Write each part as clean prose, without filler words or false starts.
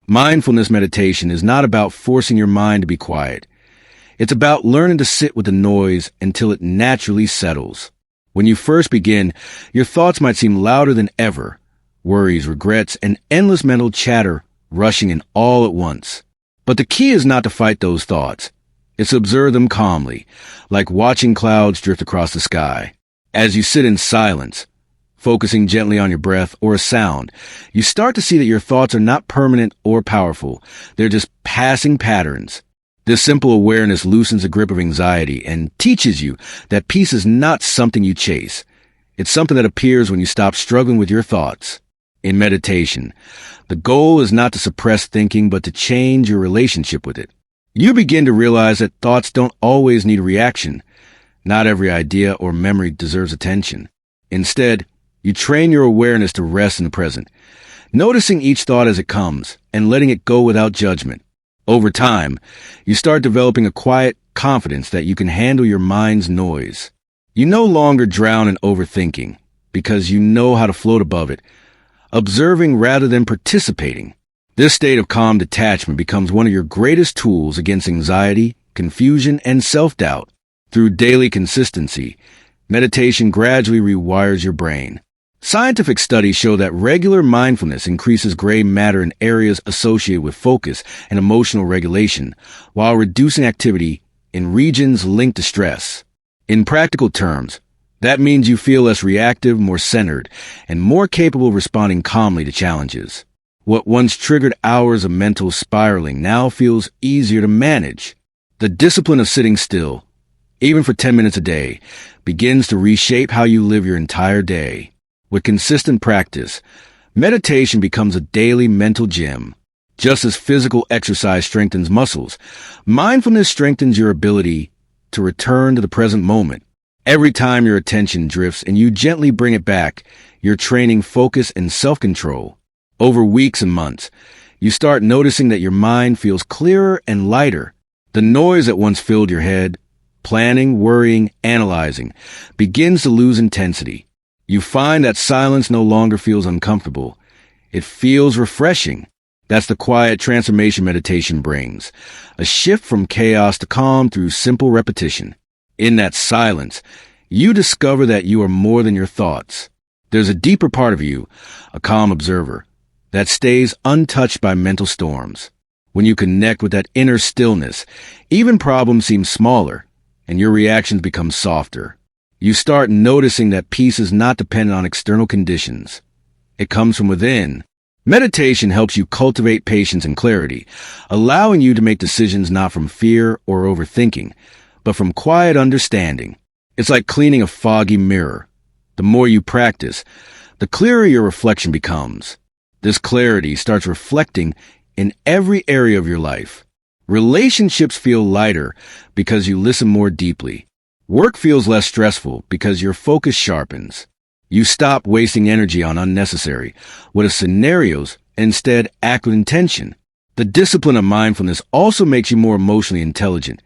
Mindfulness meditation is not about forcing your mind to be quiet. It's about learning to sit with the noise until it naturally settles. When you first begin, your thoughts might seem louder than ever. Worries, regrets, and endless mental chatter rushing in all at once. But the key is not to fight those thoughts. It's to observe them calmly, like watching clouds drift across the sky. As you sit in silence, focusing gently on your breath or a sound, you start to see that your thoughts are not permanent or powerful. They're just passing patterns. This simple awareness loosens the grip of anxiety and teaches you that peace is not something you chase. It's something that appears when you stop struggling with your thoughts. In meditation, the goal is not to suppress thinking, but to change your relationship with it. You begin to realize that thoughts don't always need a reaction. Not every idea or memory deserves attention. Instead, you train your awareness to rest in the present, noticing each thought as it comes and letting it go without judgment. Over time, you start developing a quiet confidence that you can handle your mind's noise. You no longer drown in overthinking because you know how to float above it, observing rather than participating. This state of calm detachment becomes one of your greatest tools against anxiety, confusion, and self-doubt. Through daily consistency, meditation gradually rewires your brain. Scientific studies show that regular mindfulness increases gray matter in areas associated with focus and emotional regulation, while reducing activity in regions linked to stress. In practical terms, that means you feel less reactive, more centered, and more capable of responding calmly to challenges. What once triggered hours of mental spiraling now feels easier to manage. The discipline of sitting still, even for 10 minutes a day, begins to reshape how you live your entire day. With consistent practice, meditation becomes a daily mental gym. Just as physical exercise strengthens muscles, mindfulness strengthens your ability to return to the present moment. Every time your attention drifts and you gently bring it back, you're training focus and self-control. Over weeks and months, you start noticing that your mind feels clearer and lighter. The noise that once filled your head, planning, worrying, analyzing, begins to lose intensity. You find that silence no longer feels uncomfortable. It feels refreshing. That's the quiet transformation meditation brings. A shift from chaos to calm through simple repetition. In that silence, you discover that you are more than your thoughts. There's a deeper part of you, a calm observer, that stays untouched by mental storms. When you connect with that inner stillness, even problems seem smaller, and your reactions become softer. You start noticing that peace is not dependent on external conditions. It comes from within. Meditation helps you cultivate patience and clarity, allowing you to make decisions not from fear or overthinking, but from quiet understanding. It's like cleaning a foggy mirror. The more you practice, the clearer your reflection becomes. This clarity starts reflecting in every area of your life. Relationships feel lighter because you listen more deeply. Work feels less stressful because your focus sharpens. You stop wasting energy on unnecessary, what if scenarios, and instead act with intention. The discipline of mindfulness also makes you more emotionally intelligent,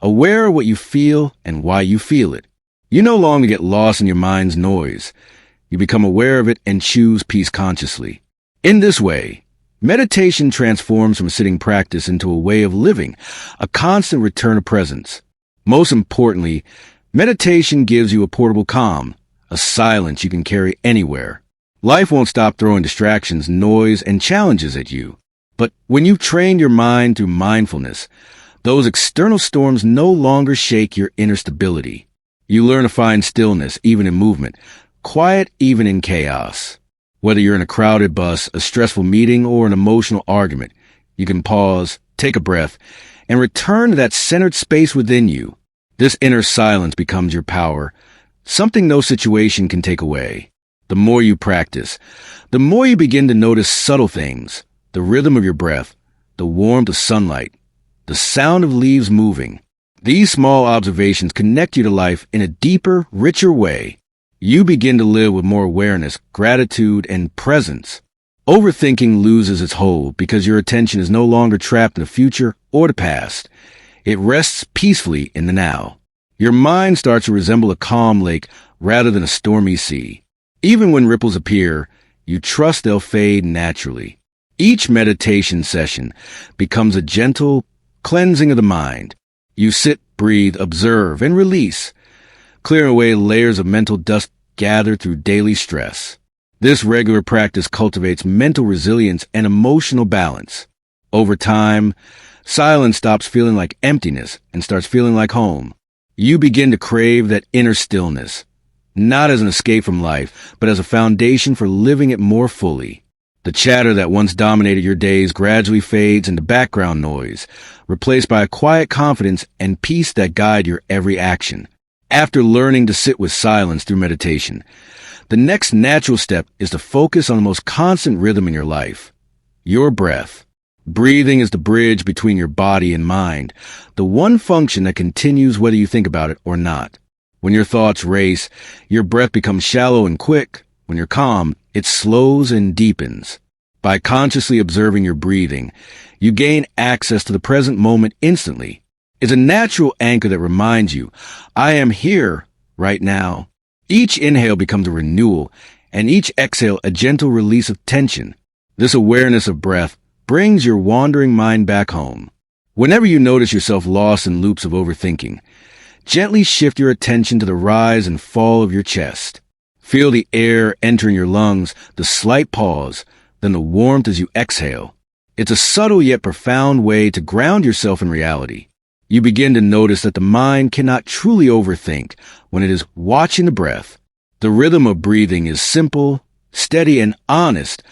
aware of what you feel and why you feel it. You no longer get lost in your mind's noise. You become aware of it and choose peace consciously. In this way, meditation transforms from a sitting practice into a way of living, a constant return of presence. Most importantly, meditation gives you a portable calm, a silence you can carry anywhere. Life won't stop throwing distractions, noise, and challenges at you. But when you've trained your mind through mindfulness, those external storms no longer shake your inner stability. You learn to find stillness even in movement, quiet even in chaos. Whether you're in a crowded bus, a stressful meeting, or an emotional argument, you can pause, take a breath, and return to that centered space within you. This inner silence becomes your power, something no situation can take away. The more you practice, the more you begin to notice subtle things, the rhythm of your breath, the warmth of sunlight, the sound of leaves moving. These small observations connect you to life in a deeper, richer way. You begin to live with more awareness, gratitude, and presence. Overthinking loses its hold because your attention is no longer trapped in the future or the past. It rests peacefully in the now. Your mind starts to resemble a calm lake rather than a stormy sea. Even when ripples appear, you trust they'll fade naturally. Each meditation session becomes a gentle cleansing of the mind. You sit, breathe, observe, and release, clearing away layers of mental dust gathered through daily stress. This regular practice cultivates mental resilience and emotional balance. Over time, silence stops feeling like emptiness and starts feeling like home. You begin to crave that inner stillness, not as an escape from life, but as a foundation for living it more fully. The chatter that once dominated your days gradually fades into background noise, replaced by a quiet confidence and peace that guide your every action. After learning to sit with silence through meditation, the next natural step is to focus on the most constant rhythm in your life, your breath. Breathing is the bridge between your body and mind, the one function that continues whether you think about it or not. When your thoughts race, your breath becomes shallow and quick. When you're calm, it slows and deepens. By consciously observing your breathing, you gain access to the present moment instantly. It's a natural anchor that reminds you, I am here right now. Each inhale becomes a renewal, and each exhale a gentle release of tension. This awareness of breath brings your wandering mind back home. Whenever you notice yourself lost in loops of overthinking, gently shift your attention to the rise and fall of your chest. Feel the air entering your lungs, the slight pause, then the warmth as you exhale. It's a subtle yet profound way to ground yourself in reality. You begin to notice that the mind cannot truly overthink when it is watching the breath. The rhythm of breathing is simple, steady, and honest,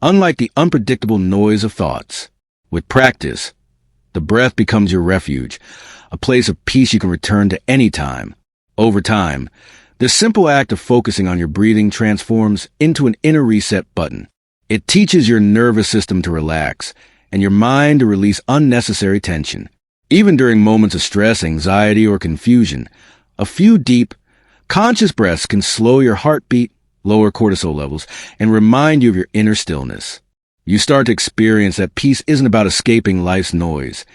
unlike the unpredictable noise of thoughts. With practice, the breath becomes your refuge, a place of peace you can return to any time. Over time, this simple act of focusing on your breathing transforms into an inner reset button. It teaches your nervous system to relax and your mind to release unnecessary tension. Even during moments of stress, anxiety, or confusion, a few deep, conscious breaths can slow your heartbeat, lower cortisol levels, and remind you of your inner stillness. You start to experience that peace isn't about escaping life's noise.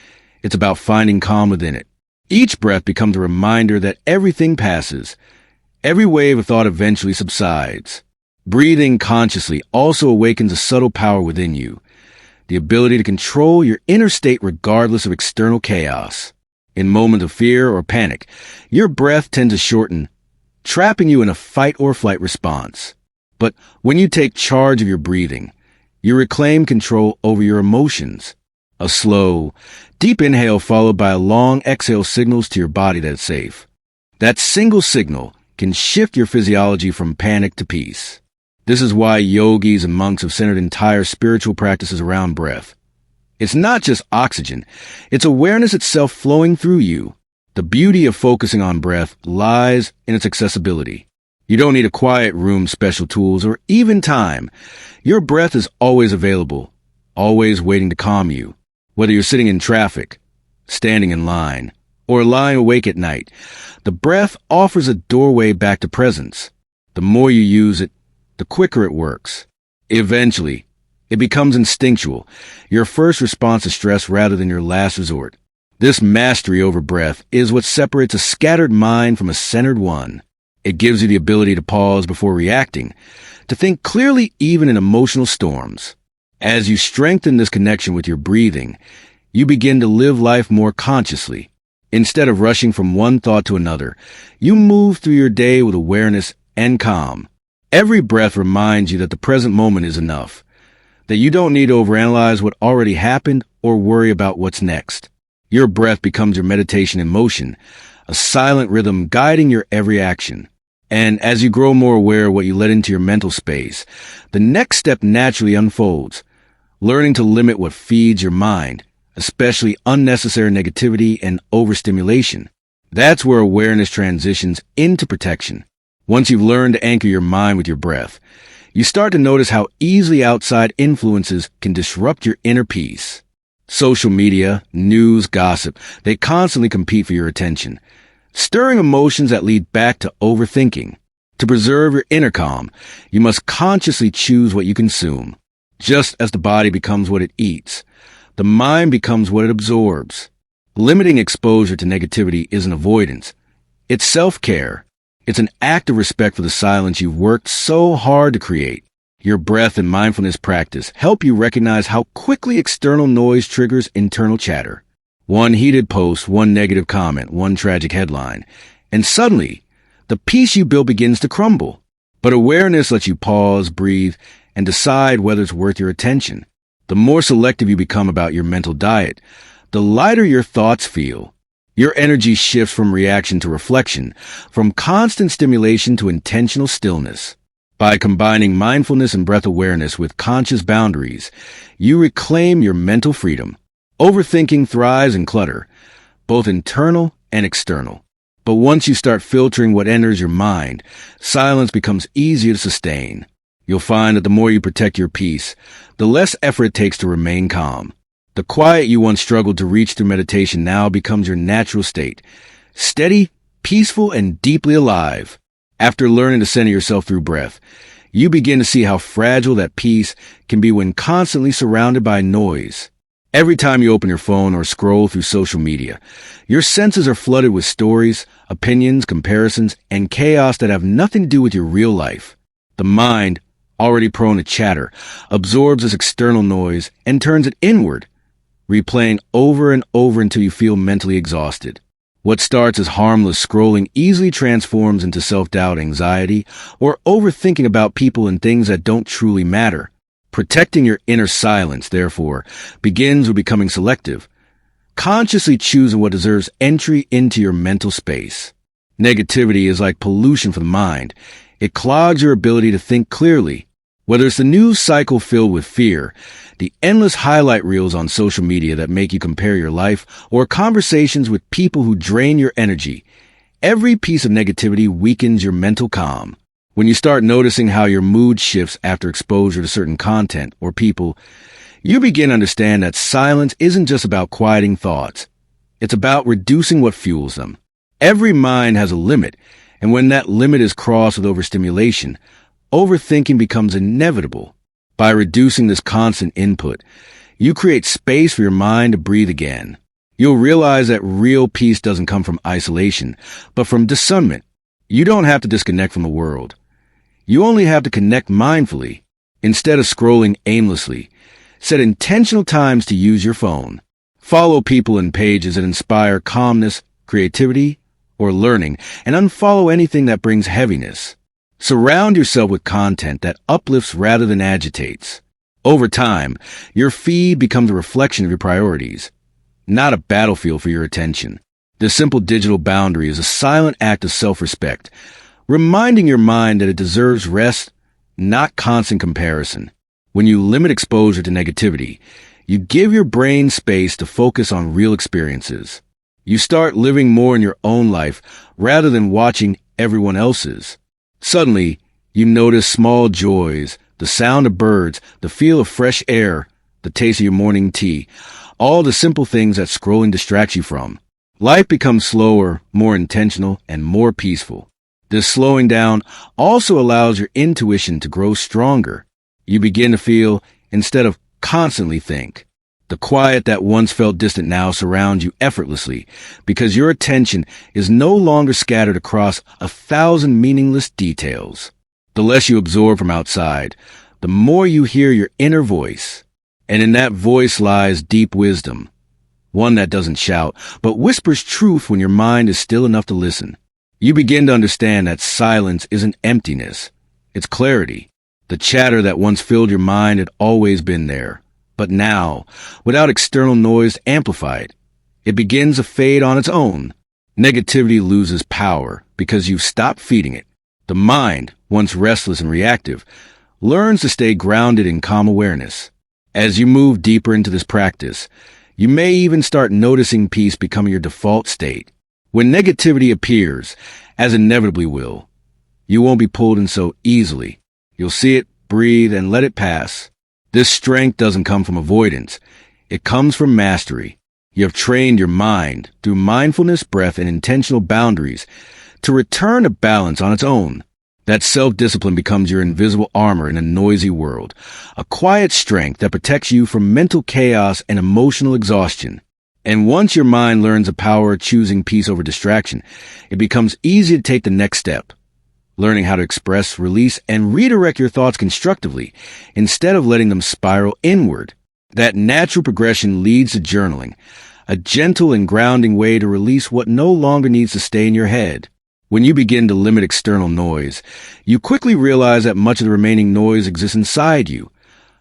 It's about finding calm within it. Each breath becomes a reminder that everything passes. Every wave of thought eventually subsides. Breathing consciously also awakens a subtle power within you, the ability to control your inner state regardless of external chaos. In moments of fear or panic, your breath tends to shorten, trapping you in a fight or flight response. But when you take charge of your breathing, you reclaim control over your emotions. A slow, deep inhale followed by a long exhale signals to your body that it's safe. That single signal can shift your physiology from panic to peace. This is why yogis and monks have centered entire spiritual practices around breath. It's not just oxygen, it's awareness itself flowing through you. The beauty of focusing on breath lies in its accessibility. You don't need a quiet room, special tools, or even time. Your breath is always available, always waiting to calm you. Whether you're sitting in traffic, standing in line, or lying awake at night, the breath offers a doorway back to presence. The more you use it, the quicker it works. Eventually, it becomes instinctual, your first response to stress rather than your last resort. This mastery over breath is what separates a scattered mind from a centered one. It gives you the ability to pause before reacting, to think clearly even in emotional storms. As you strengthen this connection with your breathing, you begin to live life more consciously. Instead of rushing from one thought to another, you move through your day with awareness and calm. Every breath reminds you that the present moment is enough, that you don't need to overanalyze what already happened or worry about what's next. Your breath becomes your meditation in motion, a silent rhythm guiding your every action. And as you grow more aware of what you let into your mental space, the next step naturally unfolds, learning to limit what feeds your mind, especially unnecessary negativity and overstimulation. That's where awareness transitions into protection. Once you've learned to anchor your mind with your breath, you start to notice how easily outside influences can disrupt your inner peace. Social media, news, gossip, they constantly compete for your attention, stirring emotions that lead back to overthinking. To preserve your inner calm, you must consciously choose what you consume. Just as the body becomes what it eats, the mind becomes what it absorbs. Limiting exposure to negativity isn't avoidance. It's self-care. It's an act of respect for the silence you've worked so hard to create. Your breath and mindfulness practice help you recognize how quickly external noise triggers internal chatter. One heated post, one negative comment, one tragic headline, and suddenly, the peace you built begins to crumble. But awareness lets you pause, breathe, and decide whether it's worth your attention. The more selective you become about your mental diet, the lighter your thoughts feel. Your energy shifts from reaction to reflection, from constant stimulation to intentional stillness. By combining mindfulness and breath awareness with conscious boundaries, you reclaim your mental freedom. Overthinking thrives in clutter, both internal and external. But once you start filtering what enters your mind, silence becomes easier to sustain. You'll find that the more you protect your peace, the less effort it takes to remain calm. The quiet you once struggled to reach through meditation now becomes your natural state. Steady, peaceful, and deeply alive. After learning to center yourself through breath, you begin to see how fragile that peace can be when constantly surrounded by noise. Every time you open your phone or scroll through social media, your senses are flooded with stories, opinions, comparisons, and chaos that have nothing to do with your real life. The mind, already prone to chatter, absorbs this external noise and turns it inward, replaying over and over until you feel mentally exhausted. What starts as harmless scrolling easily transforms into self-doubt, anxiety, or overthinking about people and things that don't truly matter. Protecting your inner silence, therefore, begins with becoming selective, consciously choosing what deserves entry into your mental space. Negativity is like pollution for the mind. It clogs your ability to think clearly. Whether it's the news cycle filled with fear, the endless highlight reels on social media that make you compare your life, or conversations with people who drain your energy, every piece of negativity weakens your mental calm. When you start noticing how your mood shifts after exposure to certain content or people, you begin to understand that silence isn't just about quieting thoughts. It's about reducing what fuels them. Every mind has a limit, and when that limit is crossed with overstimulation, overthinking becomes inevitable. By reducing this constant input, you create space for your mind to breathe again. You'll realize that real peace doesn't come from isolation, but from discernment. You don't have to disconnect from the world. You only have to connect mindfully. Instead of scrolling aimlessly, set intentional times to use your phone. Follow people and pages that inspire calmness, creativity, or learning, and unfollow anything that brings heaviness. Surround yourself with content that uplifts rather than agitates. Over time, your feed becomes a reflection of your priorities, not a battlefield for your attention. This simple digital boundary is a silent act of self-respect, reminding your mind that it deserves rest, not constant comparison. When you limit exposure to negativity, you give your brain space to focus on real experiences. You start living more in your own life rather than watching everyone else's. Suddenly, you notice small joys, the sound of birds, the feel of fresh air, the taste of your morning tea, all the simple things that scrolling distracts you from. Life becomes slower, more intentional, and more peaceful. This slowing down also allows your intuition to grow stronger. You begin to feel instead of constantly think. The quiet that once felt distant now surrounds you effortlessly because your attention is no longer scattered across 1,000 meaningless details. The less you absorb from outside, the more you hear your inner voice. And in that voice lies deep wisdom, one that doesn't shout, but whispers truth when your mind is still enough to listen. You begin to understand that silence isn't emptiness, it's clarity. The chatter that once filled your mind had always been there. But now, without external noise to amplify it, it begins to fade on its own. Negativity loses power because you've stopped feeding it. The mind, once restless and reactive, learns to stay grounded in calm awareness. As you move deeper into this practice, you may even start noticing peace becoming your default state. When negativity appears, as inevitably will, you won't be pulled in so easily. You'll see it, breathe, and let it pass. This strength doesn't come from avoidance. It comes from mastery. You have trained your mind through mindfulness, breath, and intentional boundaries to return to balance on its own. That self-discipline becomes your invisible armor in a noisy world, a quiet strength that protects you from mental chaos and emotional exhaustion. And once your mind learns the power of choosing peace over distraction, it becomes easy to take the next step, learning how to express, release, and redirect your thoughts constructively instead of letting them spiral inward. That natural progression leads to journaling, a gentle and grounding way to release what no longer needs to stay in your head. When you begin to limit external noise, you quickly realize that much of the remaining noise exists inside you.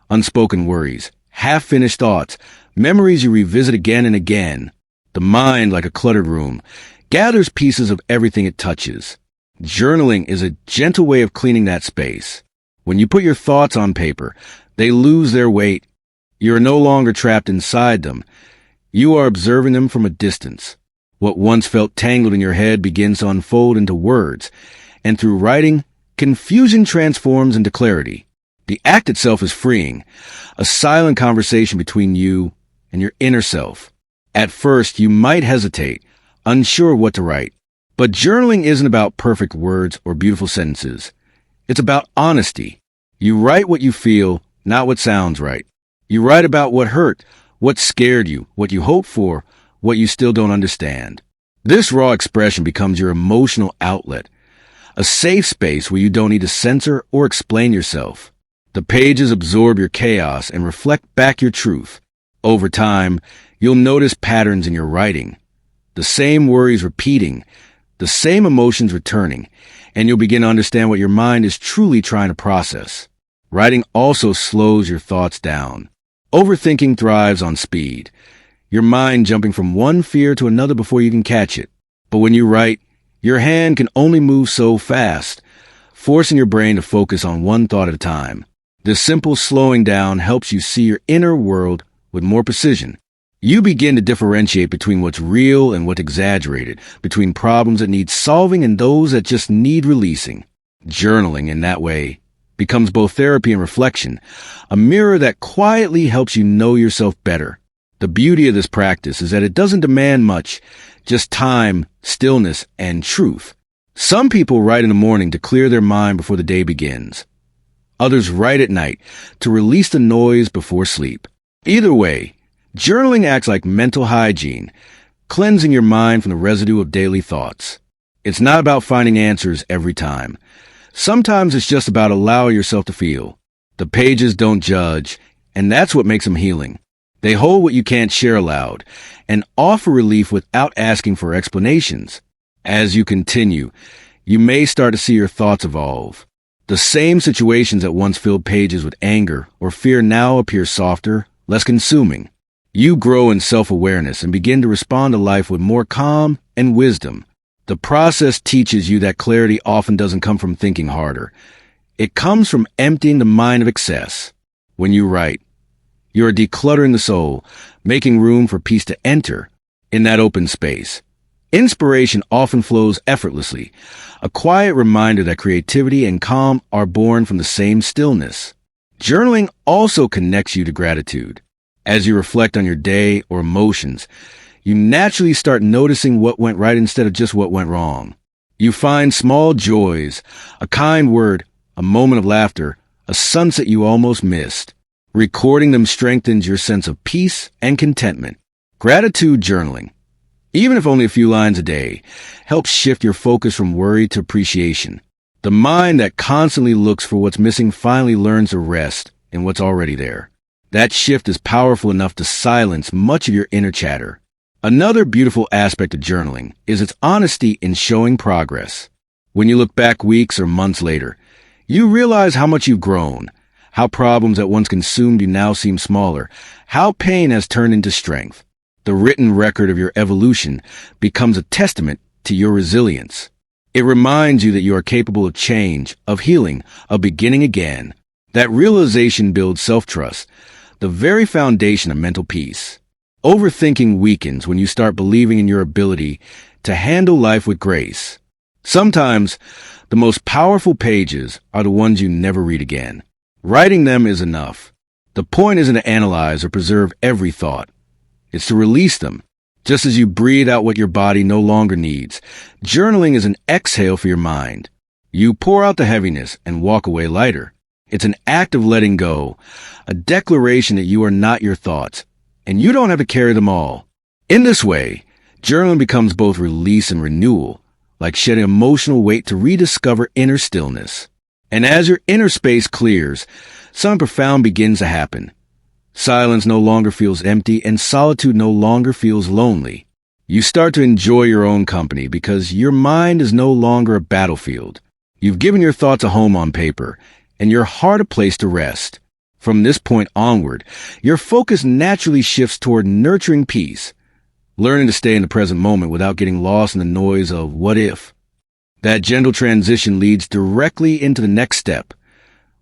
Unspoken worries, half-finished thoughts, memories you revisit again and again. The mind, like a cluttered room, gathers pieces of everything it touches. Journaling is a gentle way of cleaning that space. When you put your thoughts on paper, they lose their weight. You are no longer trapped inside them. You are observing them from a distance. What once felt tangled in your head begins to unfold into words, and through writing, confusion transforms into clarity. The act itself is freeing, a silent conversation between you and your inner self. At first, you might hesitate, unsure what to write. But journaling isn't about perfect words or beautiful sentences. It's about honesty. You write what you feel, not what sounds right. You write about what hurt, what scared you, what you hoped for, what you still don't understand. This raw expression becomes your emotional outlet, a safe space where you don't need to censor or explain yourself. The pages absorb your chaos and reflect back your truth. Over time, you'll notice patterns in your writing, the same worries repeating, the same emotions returning, and you'll begin to understand what your mind is truly trying to process. Writing also slows your thoughts down. Overthinking thrives on speed, your mind jumping from one fear to another before you can catch it. But when you write, your hand can only move so fast, forcing your brain to focus on one thought at a time. This simple slowing down helps you see your inner world with more precision. You begin to differentiate between what's real and what's exaggerated, between problems that need solving and those that just need releasing. Journaling, in that way, becomes both therapy and reflection, a mirror that quietly helps you know yourself better. The beauty of this practice is that it doesn't demand much, just time, stillness, and truth. Some people write in the morning to clear their mind before the day begins. Others write at night to release the noise before sleep. Either way, journaling acts like mental hygiene, cleansing your mind from the residue of daily thoughts. It's not about finding answers every time. Sometimes it's just about allowing yourself to feel. The pages don't judge, and that's what makes them healing. They hold what you can't share aloud and offer relief without asking for explanations. As you continue, you may start to see your thoughts evolve. The same situations that once filled pages with anger or fear now appear softer, less consuming. You grow in self-awareness and begin to respond to life with more calm and wisdom. The process teaches you that clarity often doesn't come from thinking harder. It comes from emptying the mind of excess. When you write, you are decluttering the soul, making room for peace to enter. In that open space, inspiration often flows effortlessly, a quiet reminder that creativity and calm are born from the same stillness. Journaling also connects you to gratitude. As you reflect on your day or emotions, you naturally start noticing what went right instead of just what went wrong. You find small joys, a kind word, a moment of laughter, a sunset you almost missed. Recording them strengthens your sense of peace and contentment. Gratitude journaling, even if only a few lines a day, helps shift your focus from worry to appreciation. The mind that constantly looks for what's missing finally learns to rest in what's already there. That shift is powerful enough to silence much of your inner chatter. Another beautiful aspect of journaling is its honesty in showing progress. When you look back weeks or months later, you realize how much you've grown, how problems that once consumed you now seem smaller, how pain has turned into strength. The written record of your evolution becomes a testament to your resilience. It reminds you that you are capable of change, of healing, of beginning again. That realization builds self-trust, the very foundation of mental peace. Overthinking weakens when you start believing in your ability to handle life with grace. Sometimes, the most powerful pages are the ones you never read again. Writing them is enough. The point isn't to analyze or preserve every thought. It's to release them. Just as you breathe out what your body no longer needs, journaling is an exhale for your mind. You pour out the heaviness and walk away lighter. It's an act of letting go, a declaration that you are not your thoughts, and you don't have to carry them all. In this way, journaling becomes both release and renewal, like shedding emotional weight to rediscover inner stillness. And as your inner space clears, something profound begins to happen. Silence no longer feels empty, and solitude no longer feels lonely. You start to enjoy your own company because your mind is no longer a battlefield. You've given your thoughts a home on paper, and your heart a place to rest. From this point onward, your focus naturally shifts toward nurturing peace, learning to stay in the present moment without getting lost in the noise of what if. That gentle transition leads directly into the next step,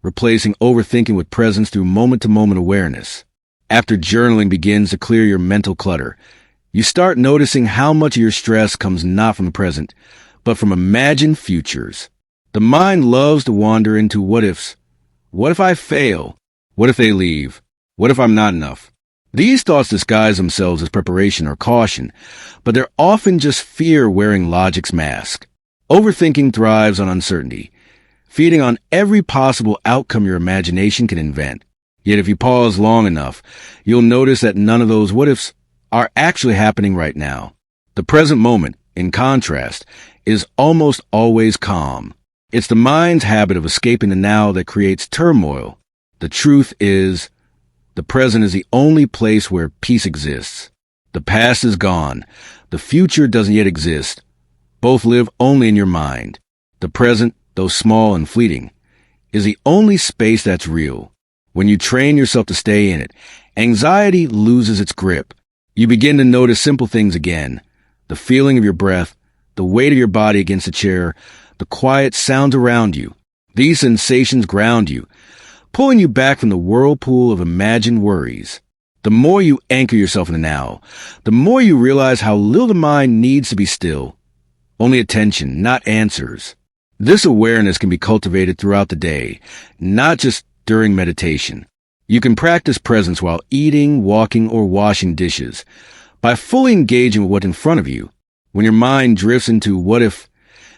replacing overthinking with presence through moment-to-moment awareness. After journaling begins to clear your mental clutter, you start noticing how much of your stress comes not from the present, but from imagined futures. The mind loves to wander into what-ifs. What if I fail? What if they leave? What if I'm not enough? These thoughts disguise themselves as preparation or caution, but they're often just fear wearing logic's mask. Overthinking thrives on uncertainty, feeding on every possible outcome your imagination can invent. Yet if you pause long enough, you'll notice that none of those what-ifs are actually happening right now. The present moment, in contrast, is almost always calm. It's the mind's habit of escaping the now that creates turmoil. The truth is, the present is the only place where peace exists. The past is gone. The future doesn't yet exist. Both live only in your mind. The present, though small and fleeting, is the only space that's real. When you train yourself to stay in it, anxiety loses its grip. You begin to notice simple things again. The feeling of your breath, the weight of your body against a chair, the quiet sounds around you. These sensations ground you, pulling you back from the whirlpool of imagined worries. The more you anchor yourself in the now, the more you realize how little the mind needs to be still. Only attention, not answers. This awareness can be cultivated throughout the day, not just during meditation. You can practice presence while eating, walking, or washing dishes by fully engaging with what's in front of you. When your mind drifts into what if,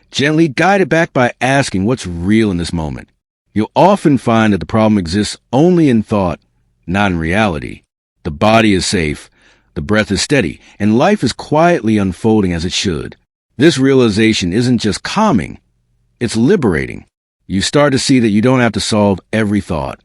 gently guide it back by asking what's real in this moment. You'll often find that the problem exists only in thought, not in reality. The body is safe, the breath is steady, and life is quietly unfolding as it should. This realization isn't just calming, it's liberating. You start to see that you don't have to solve every thought.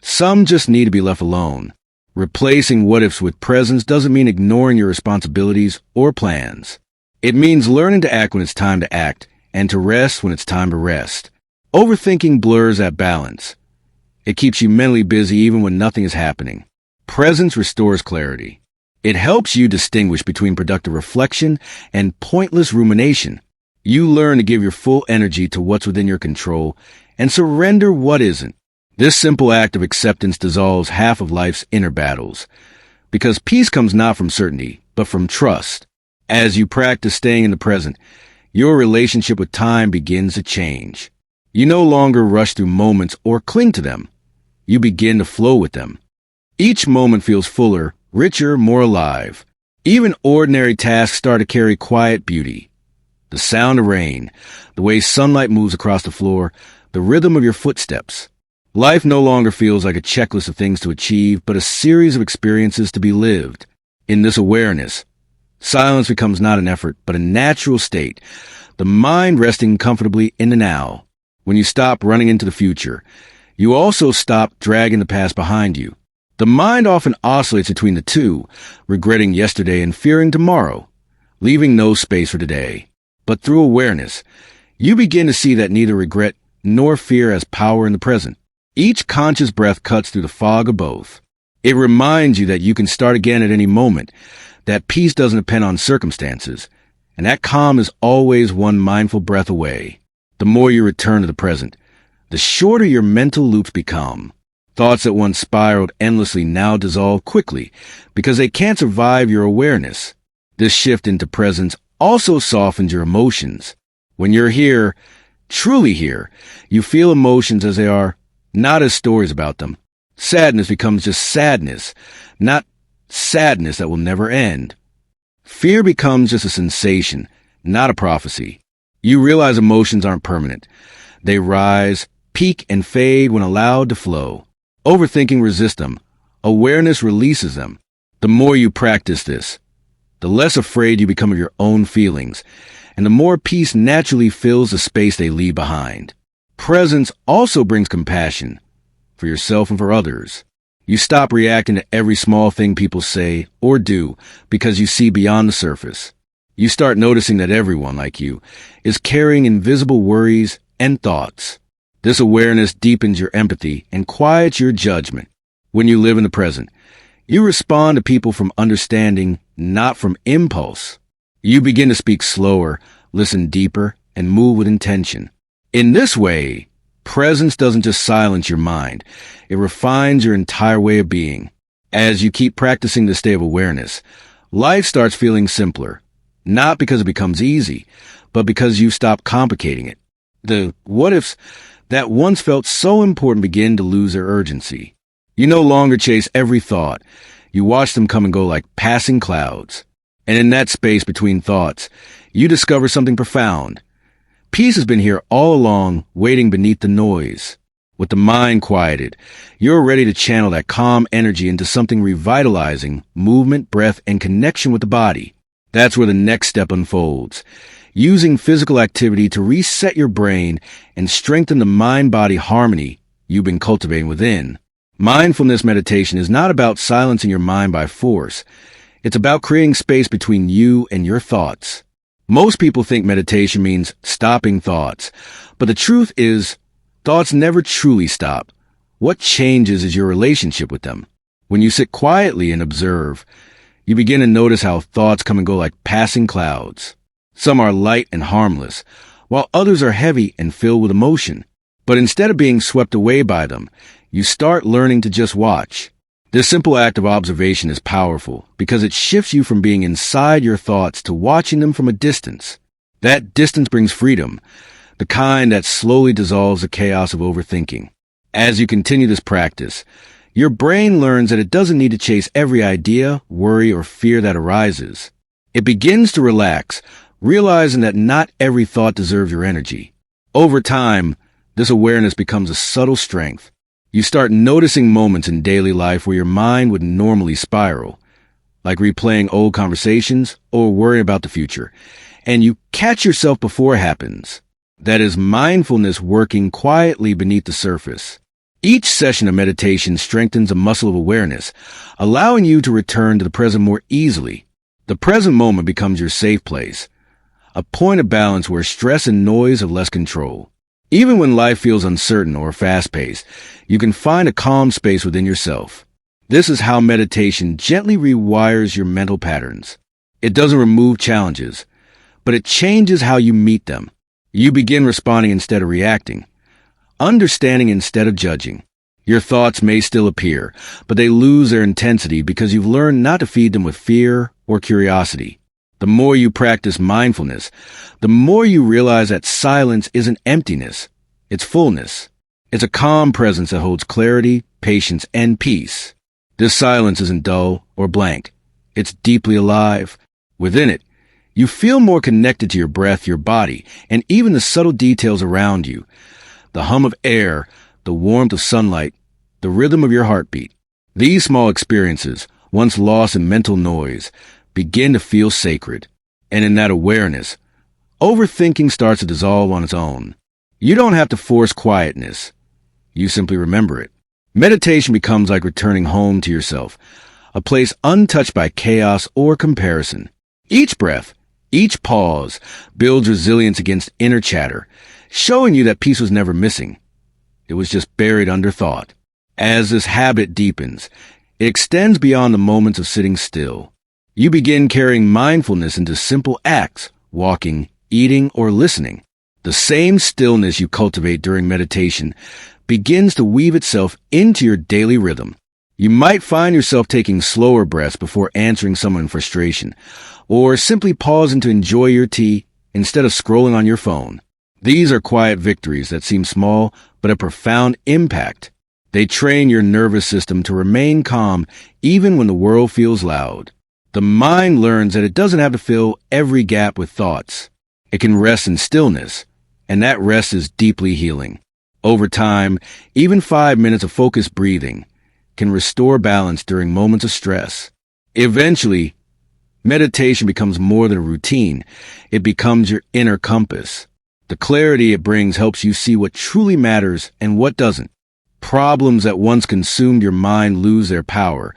Some just need to be left alone. Replacing what-ifs with presence doesn't mean ignoring your responsibilities or plans. It means learning to act when it's time to act, and to rest when it's time to rest. Overthinking blurs that balance. It keeps you mentally busy even when nothing is happening. Presence restores clarity. It helps you distinguish between productive reflection and pointless rumination. You learn to give your full energy to what's within your control and surrender what isn't. This simple act of acceptance dissolves half of life's inner battles, because peace comes not from certainty, but from trust. As you practice staying in the present, your relationship with time begins to change. You no longer rush through moments or cling to them. You begin to flow with them. Each moment feels fuller, richer, more alive. Even ordinary tasks start to carry quiet beauty. The sound of rain, the way sunlight moves across the floor, the rhythm of your footsteps. Life no longer feels like a checklist of things to achieve, but a series of experiences to be lived. In this awareness, silence becomes not an effort, but a natural state, the mind resting comfortably in the now. When you stop running into the future, you also stop dragging the past behind you. The mind often oscillates between the two, regretting yesterday and fearing tomorrow, leaving no space for today. But through awareness, you begin to see that neither regret nor fear has power in the present. Each conscious breath cuts through the fog of both. It reminds you that you can start again at any moment, that peace doesn't depend on circumstances, and that calm is always one mindful breath away. The more you return to the present, the shorter your mental loops become. Thoughts that once spiraled endlessly now dissolve quickly because they can't survive your awareness. This shift into presence also softens your emotions. When you're here, truly here, you feel emotions as they are, not as stories about them. Sadness becomes just sadness, not sadness that will never end. Fear becomes just a sensation, not a prophecy. You realize emotions aren't permanent. They rise, peak, and fade when allowed to flow. Overthinking resists them. Awareness releases them. The more you practice this, the less afraid you become of your own feelings, and the more peace naturally fills the space they leave behind. Presence also brings compassion for yourself and for others. You stop reacting to every small thing people say or do because you see beyond the surface. You start noticing that everyone, like you, is carrying invisible worries and thoughts. This awareness deepens your empathy and quiets your judgment. When you live in the present, you respond to people from understanding, not from impulse. You begin to speak slower, listen deeper, and move with intention. In this way, presence doesn't just silence your mind, it refines your entire way of being. As you keep practicing this state of awareness, life starts feeling simpler, not because it becomes easy, but because you stop complicating it. The what-ifs that once felt so important begin to lose their urgency. You no longer chase every thought. You watch them come and go like passing clouds. And in that space between thoughts, you discover something profound. Peace has been here all along, waiting beneath the noise. With the mind quieted, you're ready to channel that calm energy into something revitalizing, movement, breath, and connection with the body. That's where the next step unfolds. Using physical activity to reset your brain and strengthen the mind-body harmony you've been cultivating within. Mindfulness meditation is not about silencing your mind by force. It's about creating space between you and your thoughts. Most people think meditation means stopping thoughts, but the truth is, thoughts never truly stop. What changes is your relationship with them. When you sit quietly and observe, you begin to notice how thoughts come and go like passing clouds. Some are light and harmless, while others are heavy and filled with emotion. But instead of being swept away by them, you start learning to just watch. This simple act of observation is powerful because it shifts you from being inside your thoughts to watching them from a distance. That distance brings freedom, the kind that slowly dissolves the chaos of overthinking. As you continue this practice, your brain learns that it doesn't need to chase every idea, worry, or fear that arises. It begins to relax, realizing that not every thought deserves your energy. Over time, this awareness becomes a subtle strength. You start noticing moments in daily life where your mind would normally spiral, like replaying old conversations or worrying about the future, and you catch yourself before it happens. That is mindfulness working quietly beneath the surface. Each session of meditation strengthens a muscle of awareness, allowing you to return to the present more easily. The present moment becomes your safe place, a point of balance where stress and noise have less control. Even when life feels uncertain or fast-paced, you can find a calm space within yourself. This is how meditation gently rewires your mental patterns. It doesn't remove challenges, but it changes how you meet them. You begin responding instead of reacting, understanding instead of judging. Your thoughts may still appear, but they lose their intensity because you've learned not to feed them with fear or curiosity. The more you practice mindfulness, the more you realize that silence isn't emptiness, it's fullness. It's a calm presence that holds clarity, patience, and peace. This silence isn't dull or blank. It's deeply alive. Within it, you feel more connected to your breath, your body, and even the subtle details around you. The hum of air, the warmth of sunlight, the rhythm of your heartbeat. These small experiences, once lost in mental noise, begin to feel sacred. And in that awareness, overthinking starts to dissolve on its own. You don't have to force quietness. You simply remember it. Meditation becomes like returning home to yourself, a place untouched by chaos or comparison. Each breath, each pause builds resilience against inner chatter, showing you that peace was never missing. It was just buried under thought. As this habit deepens, it extends beyond the moments of sitting still. You begin carrying mindfulness into simple acts, walking, eating, or listening. The same stillness you cultivate during meditation begins to weave itself into your daily rhythm. You might find yourself taking slower breaths before answering someone in frustration, or simply pausing to enjoy your tea instead of scrolling on your phone. These are quiet victories that seem small but have profound impact. They train your nervous system to remain calm even when the world feels loud. The mind learns that it doesn't have to fill every gap with thoughts. It can rest in stillness, and that rest is deeply healing. Over time, even 5 minutes of focused breathing can restore balance during moments of stress. Eventually, Meditation becomes more than a routine. It becomes your inner compass. The clarity it brings helps you see what truly matters and what doesn't. Problems that once consumed your mind lose their power,